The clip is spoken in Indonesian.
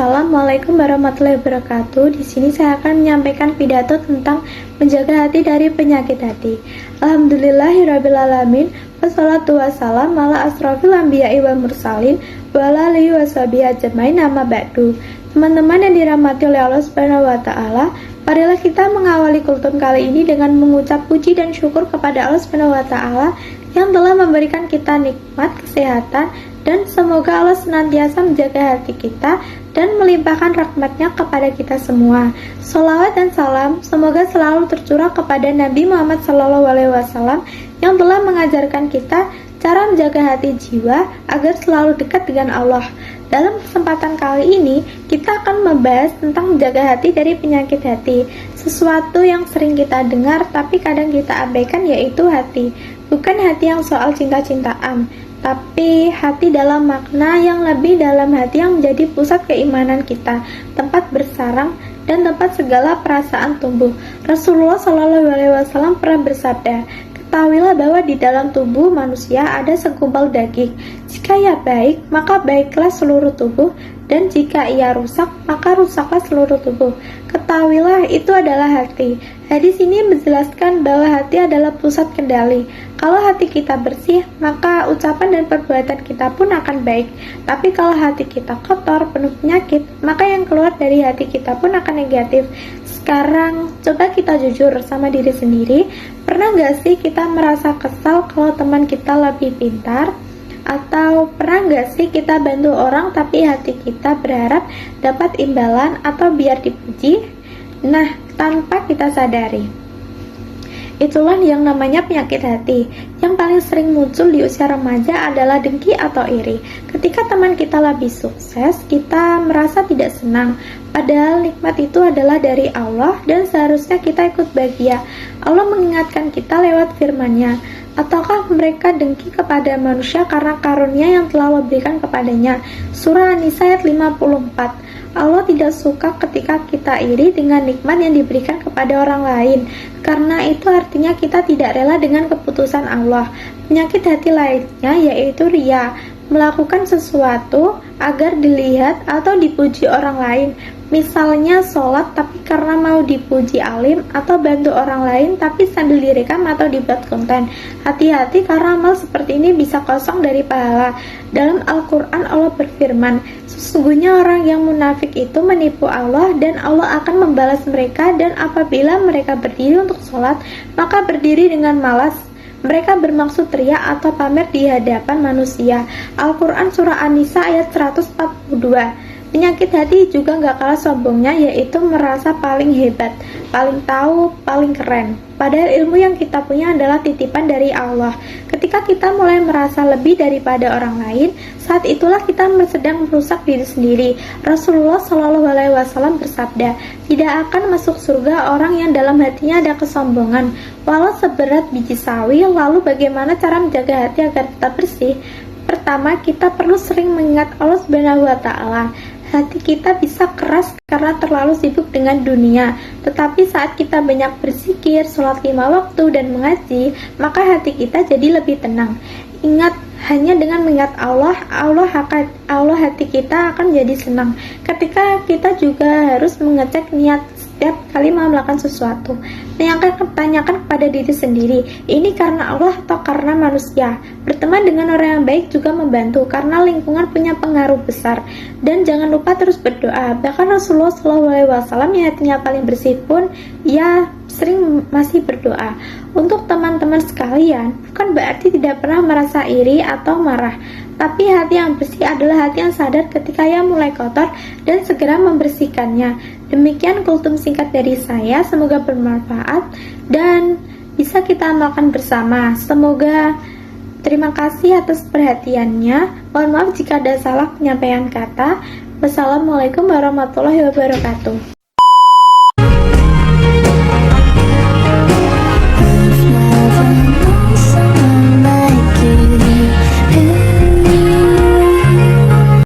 Assalamualaikum warahmatullahi wabarakatuh. Di sini saya akan menyampaikan pidato tentang menjaga hati dari penyakit hati. Alhamdulillahirrabbilalamin. Wassalatu wassalam ala asrofil anbiya'i wal mursalin wa ala alihi washabihi ajmain, amma ba'du. Teman-teman yang dirahmati oleh Allah Subhanahu wa taala, marilah kita mengawali kultum kali ini dengan mengucap puji dan syukur kepada Allah Subhanahu wa taala yang telah memberikan kita nikmat kesehatan, dan semoga Allah senantiasa menjaga hati kita dan melimpahkan rahmatnya kepada kita semua. Sholawat dan salam semoga selalu tercurah kepada Nabi Muhammad SAW yang telah mengajarkan kita cara menjaga hati jiwa agar selalu dekat dengan Allah. Dalam kesempatan kali ini, kita akan membahas tentang menjaga hati dari penyakit hati. Sesuatu yang sering kita dengar tapi kadang kita abaikan, yaitu hati. Bukan hati yang soal cinta-cintaan, tapi hati dalam makna yang lebih dalam, hati yang menjadi pusat keimanan kita, tempat bersarang dan tempat segala perasaan tumbuh. Rasulullah SAW pernah bersabda, ketahuilah bahwa di dalam tubuh manusia ada segumpal daging. Jika ia baik, maka baiklah seluruh tubuh, dan jika ia rusak, maka rusaklah seluruh tubuh. Ketahuilah itu adalah hati. Hadis ini menjelaskan bahwa hati adalah pusat kendali. Kalau hati kita bersih, maka ucapan dan perbuatan kita pun akan baik. Tapi kalau hati kita kotor, penuh penyakit, maka yang keluar dari hati kita pun akan negatif. Sekarang, coba kita jujur sama diri sendiri. Pernah gak sih kita merasa kesal kalau teman kita lebih pintar? Atau pernah gak sih kita bantu orang tapi hati kita berharap dapat imbalan atau biar dipuji? Nah, tanpa kita sadari. Itulah yang namanya penyakit hati. Yang paling sering muncul di usia remaja adalah dengki atau iri. Ketika teman kita lebih sukses, kita merasa tidak senang. Padahal nikmat itu adalah dari Allah dan seharusnya kita ikut bahagia. Allah mengingatkan kita lewat firman-Nya. Ataukah mereka dengki kepada manusia karena karunia yang telah Allah berikan kepadanya? Surah An-Nisa ayat 54. Allah tidak suka ketika kita iri dengan nikmat yang diberikan kepada orang lain, karena itu artinya kita tidak rela dengan keputusan Allah. Penyakit hati lainnya yaitu riya, melakukan sesuatu agar dilihat atau dipuji orang lain. Misalnya sholat tapi karena mau dipuji alim, atau bantu orang lain tapi sambil direkam atau dibuat konten. Hati-hati karena amal seperti ini bisa kosong dari pahala. Dalam Al-Quran Allah berfirman, sesungguhnya orang yang munafik itu menipu Allah dan Allah akan membalas mereka, dan apabila mereka berdiri untuk sholat, maka berdiri dengan malas. Mereka bermaksud riya atau pamer di hadapan manusia. Al-Quran Surah An-Nisa ayat 142. Penyakit hati juga gak kalah sombongnya, yaitu merasa paling hebat, paling tahu, paling keren. Padahal ilmu yang kita punya adalah titipan dari Allah. Ketika kita mulai merasa lebih daripada orang lain, saat itulah kita sedang merusak diri sendiri. Rasulullah SAW bersabda, tidak akan masuk surga orang yang dalam hatinya ada kesombongan, walau seberat biji sawi. Lalu bagaimana cara menjaga hati agar tetap bersih? Pertama, kita perlu sering mengingat Allah Subhanahu wa taala. Hati kita bisa keras karena terlalu sibuk dengan dunia. Tetapi saat kita banyak berzikir, sholat 5 waktu, dan mengaji, maka hati kita jadi lebih tenang. Ingat, hanya dengan mengingat Allah hati kita akan jadi senang. Ketika kita juga harus mengecek niat setiap kali mau melakukan sesuatu. Tanyakan kepada diri sendiri, ini karena Allah atau karena manusia? Berteman dengan orang yang baik juga membantu, karena lingkungan punya pengaruh besar. Dan jangan lupa terus berdoa. Bahkan Rasulullah SAW yang hatinya paling bersih pun, ia sering masih berdoa. Untuk teman-teman sekalian, bukan berarti tidak pernah merasa iri atau marah, tapi hati yang bersih adalah hati yang sadar ketika ia mulai kotor dan segera membersihkannya. Demikian kultum singkat dari saya, semoga bermanfaat dan bisa kita amalkan bersama. Semoga. Terima kasih atas perhatiannya. Mohon maaf jika ada salah penyampaian kata. Wassalamualaikum warahmatullahi wabarakatuh.